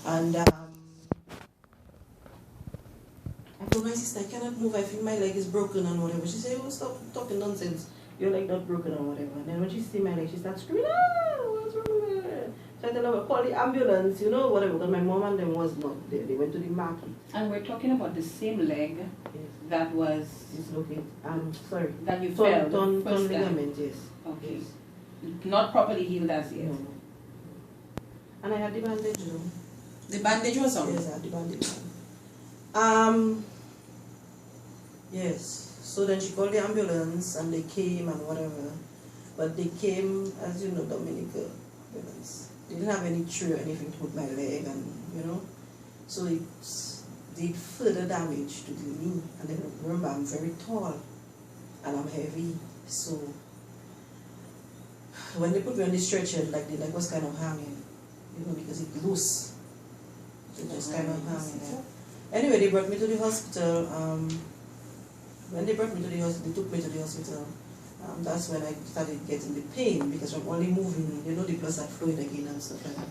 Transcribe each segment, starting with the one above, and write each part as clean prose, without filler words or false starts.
And I told my sister, I cannot move, I feel my leg is broken and whatever. She said, oh, stop talking nonsense, your leg not broken or whatever. And then when she see my leg, she starts screaming, ah, what's wrong with her? So I tell her, call the ambulance, you know, whatever, because my mom and them was not there. They went to the market. And we're talking about the same leg that was dislocated. Sorry. That you fell. Torn ligament, yes. Okay. Yes. Not properly healed as yet. No. And I had the bandage, you know. The bandage was on? Yes, I had the bandage on. Yes. So then she called the ambulance and they came and whatever. But they came, as you know, Dominica ambulance. They didn't have any tray or anything to put my leg and, you know. So it did further damage to the knee. And then remember, I'm very tall and I'm heavy. So when they put me on the stretcher, like the leg was kind of hanging, you know, because it's loose. So it just kind of hanging there. Anyway, they brought me to the hospital. When they brought me to the hospital, they took me to the hospital. That's when I started getting the pain because I'm only moving, you know, the blood started flowing again and stuff like that.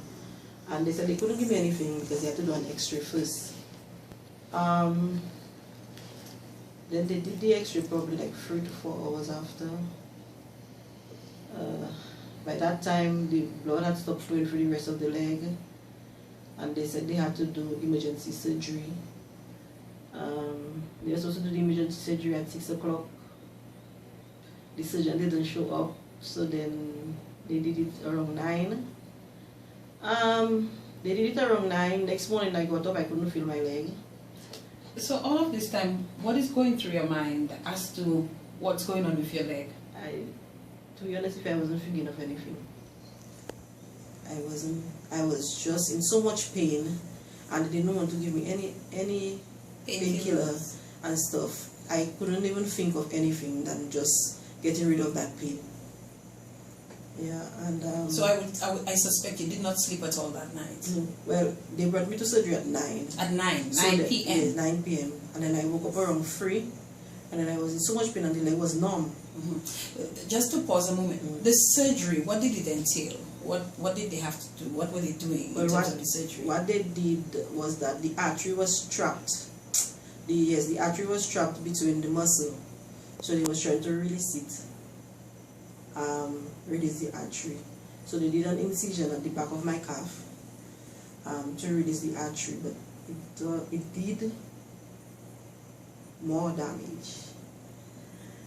And they said they couldn't give me anything because they had to do an x-ray first. Then they did the x-ray probably like 3 to 4 hours after. By that time, the blood had stopped flowing through the rest of the leg. And they said they had to do emergency surgery. They were supposed to do the emergency surgery at 6 o'clock. The surgeon didn't show up, so then they did it around 9. They did it around 9. Next morning I got up, I couldn't feel my leg. So all of this time, what is going through your mind as to what's going on with your leg? To be honest, I wasn't thinking of anything. I was just in so much pain, and they didn't want to give me any painkiller and stuff. I couldn't even think of anything than just getting rid of that pain. Yeah, and so I suspect you did not sleep at all that night. No. Well, they brought me to surgery at 9. At 9 p.m. Yes, 9 p.m. And then I woke up around 3, and then I was in so much pain and the leg was numb. Just to pause a moment, the surgery, what did it entail? What did they have to do? What were they doing in terms of the surgery? What they did was that the artery was trapped. The artery was trapped between the muscle. So they was trying to release it. Release the artery. So they did an incision at the back of my calf to release the artery, but it did more damage.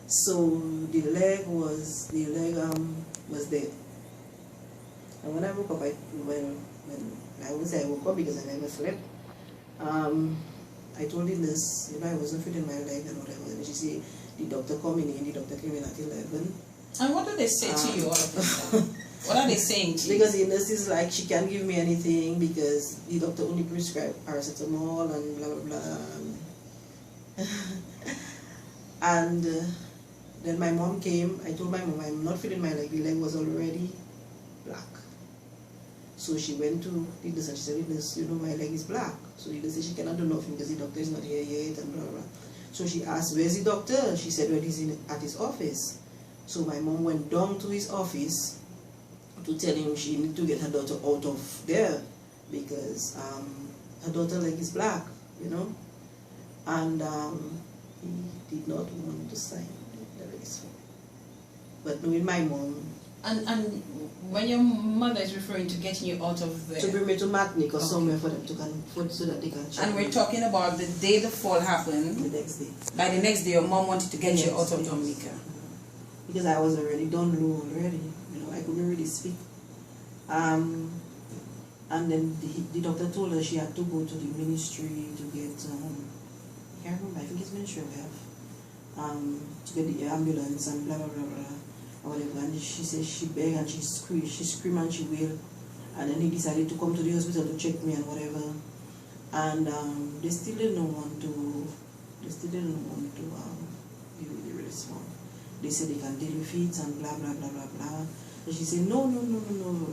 So the leg was there. And when I woke up, when I would say I woke up because I never slept, I told the nurse, you know, I wasn't feeling my leg and whatever. And she said, the doctor coming in, the doctor came in at 11. And what do they say to you all of this time? What are they saying to you? Because the nurse is like, she can't give me anything because the doctor only prescribed paracetamol and blah, blah, blah. And then my mom came. I told my mom, I'm not feeling my leg. The leg was already black. So she went to the nurse and she said, nurse, you know, my leg is black. So the nurse said she cannot do nothing because the doctor is not here yet and blah, blah, blah. So she asked, where's the doctor? She said, well, he's at his office. So my mom went down to his office to tell him she needed to get her daughter out of there because her daughter leg is black, you know. And he did not want to sign the release form. But knowing my mom... And when your mother is referring to getting you out of there... To bring me to Martinique or somewhere for them to so that they can check. And we're talking about the day the fall happened. The next day. By the next day, your mom wanted to get you out of Dominica. Because I was already done low already. You know, I couldn't really speak. And then the doctor told her she had to go to the ministry to get... I can't remember, I think it's ministry we have. To get the ambulance and blah, blah, blah, blah. Or whatever. And she said she begged and she screamed and she wailed. And then he decided to come to the hospital to check me and whatever. And they still didn't want to give me the release form. They said they can deal with it and blah, blah, blah, blah, blah. And she said, no.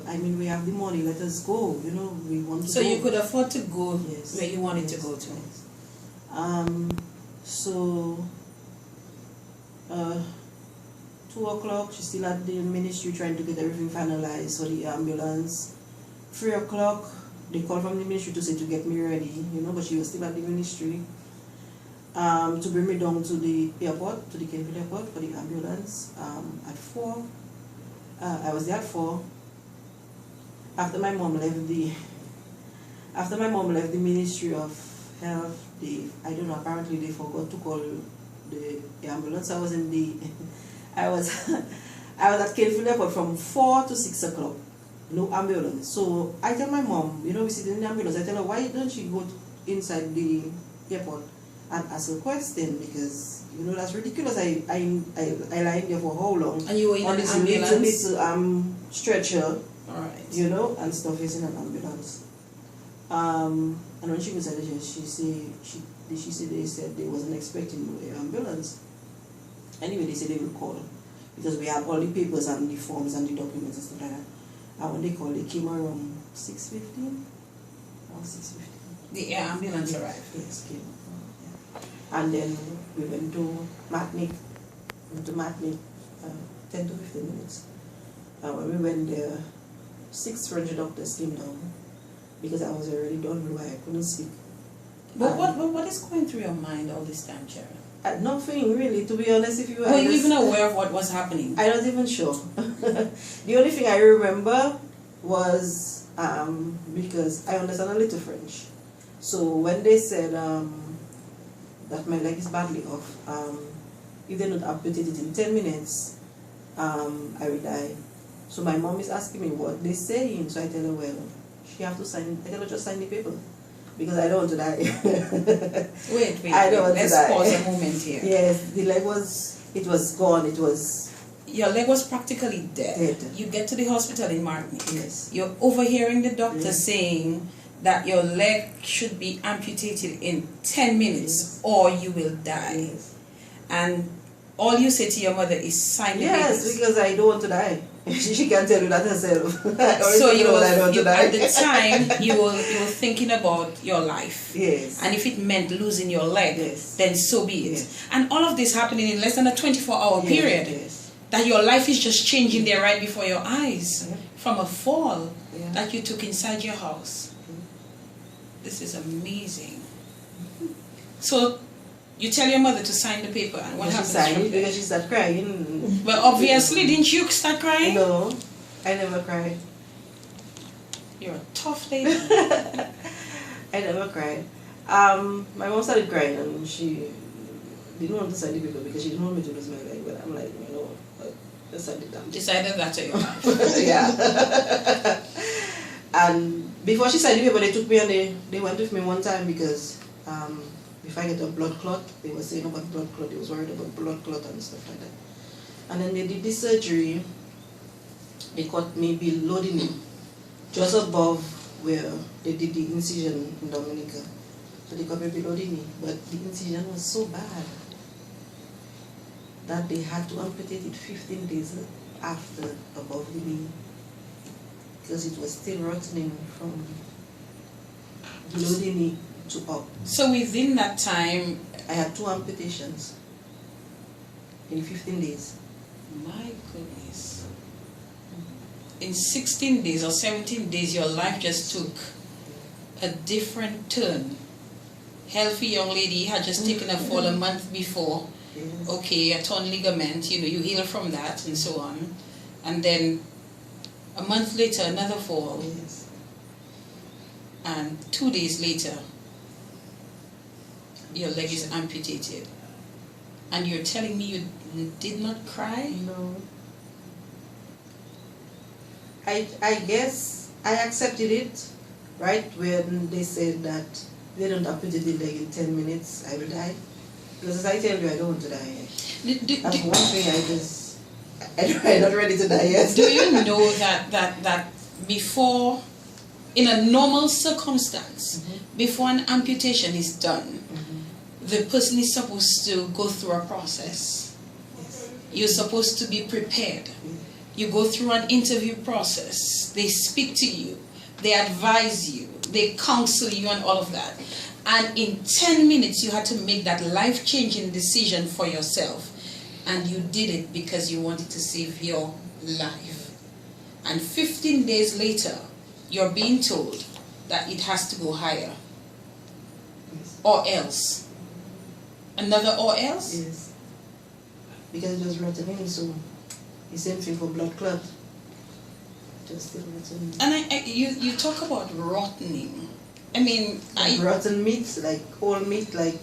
I mean, we have the money, let us go. You know, we want to so go. So you could afford to go yes. where you wanted yes. to go to? Yes. So 2 o'clock, she's still at the ministry trying to get everything finalized for the ambulance. 3 o'clock, they called from the ministry to say to get me ready, you know, but she was still at the ministry. To bring me down to the airport, to the Kenville airport for the ambulance at 4. I was there at 4. After my mom left the Ministry of Health, I don't know, apparently they forgot to call the ambulance. I was in the I was at Kenville airport from 4 to 6 o'clock. No ambulance. So I tell my mom, you know, we sit in the ambulance. I tell her, why don't you go inside the airport and ask a question, because you know that's ridiculous. I lying there for how long? And you were in on an this ambulance? little stretcher, Alright. you know, and stuff is in an ambulance. And when she was at it, she said they said they wasn't expecting no ambulance. Anyway, they said they will call because we have all the papers and the forms and the documents and stuff like that. And when they called, they came around 6:15 or 6:15. The air ambulance arrived. Yes, came. And then we went to Matnik, 10 to 15 minutes. When we went there, 6 French doctors came down because I was already done with why I couldn't speak. But what is going through your mind all this time, Cheryl? Nothing really, to be honest. If you were you even aware of what was happening? I'm not even sure. The only thing I remember was because I understand a little French. So when they said that my leg is badly off, if they don't amputate it in 10 minutes, I will die. So my mom is asking me what they're saying. So I tell her, well, she have to sign. I tell her just sign the paper because I don't want to die. Wait. I don't want to die. Let's pause a moment here. Yes, the leg was gone. Your leg was practically dead. You get to the hospital in Martinique. Yes. You're overhearing the doctor saying that your leg should be amputated in 10 minutes or you will die. Yes. And all you say to your mother is sign the papers. Yes, because I don't want to die. She can tell you that herself. So at the time you were thinking about your life. Yes. And if it meant losing your leg, yes, then so be it. Yes. And all of this happening in less than a 24-hour period. Yes. That your life is just changing there right before your eyes from a fall that you took inside your house. This is amazing. So you tell your mother to sign the paper, and what happens? She signed it because she started crying. Well, obviously, didn't you start crying? No, I never cried. You're a tough lady. I never cried. My mom started crying, and she didn't want to sign the paper because she didn't want me to lose my leg. But I'm like, you know, let's sign it down. Decided that's your life. Yeah. And before she signed the paper, they took me and they went with me one time because if I get a blood clot, they were saying about blood clot. They was worried about blood clot and stuff like that. And then they did this surgery. They cut me below the knee, just above where they did the incision in Dominica. So they cut me below the knee, but the incision was so bad that they had to amputate it 15 days after above the knee because it was still rotting from below the knee to up. So within that time, I had 2 amputations in 15 days. My goodness. In 16 days or 17 days, your life just took a different turn. Healthy young lady had just taken a fall a month before. Yes. Okay, a torn ligament, you know, you heal from that and so on. And then a month later, another fall. Yes. And 2 days later, your leg is amputated. And you're telling me you did not cry? No. I guess I accepted it, right, when they said that they don't amputate the leg in 10 minutes, I will die. Because as I tell you, I don't want to die yet. That's one thing I'm not ready to die yet. Do you know that before, in a normal circumstance, before an amputation is done, the person is supposed to go through a process. Yes. You're supposed to be prepared. You go through an interview process. They speak to you. They advise you. They counsel you and all of that. And in 10 minutes, you had to make that life-changing decision for yourself. And you did it because you wanted to save your life. And 15 days later, you're being told that it has to go higher. Yes. Or else. Another or else? Yes. Because it was rotting in, so the same thing for blood clot. Just still rotting. And you talk about rottening. I mean, like rotten meat, like old meat, like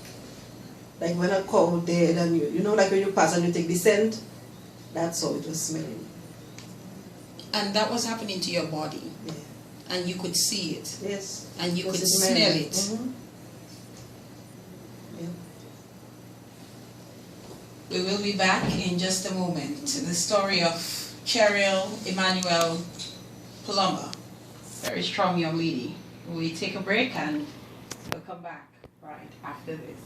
when a cow dead and you know, like when you pass and you take the scent, that's how it was smelling. And that was happening to your body. Yeah. And you could see it. Yes. And you could smell it. Mm-hmm. Yeah. We will be back in just a moment. The story of Cheryl Emmanuel Plummer, very strong young lady. We take a break and we'll come back right after this.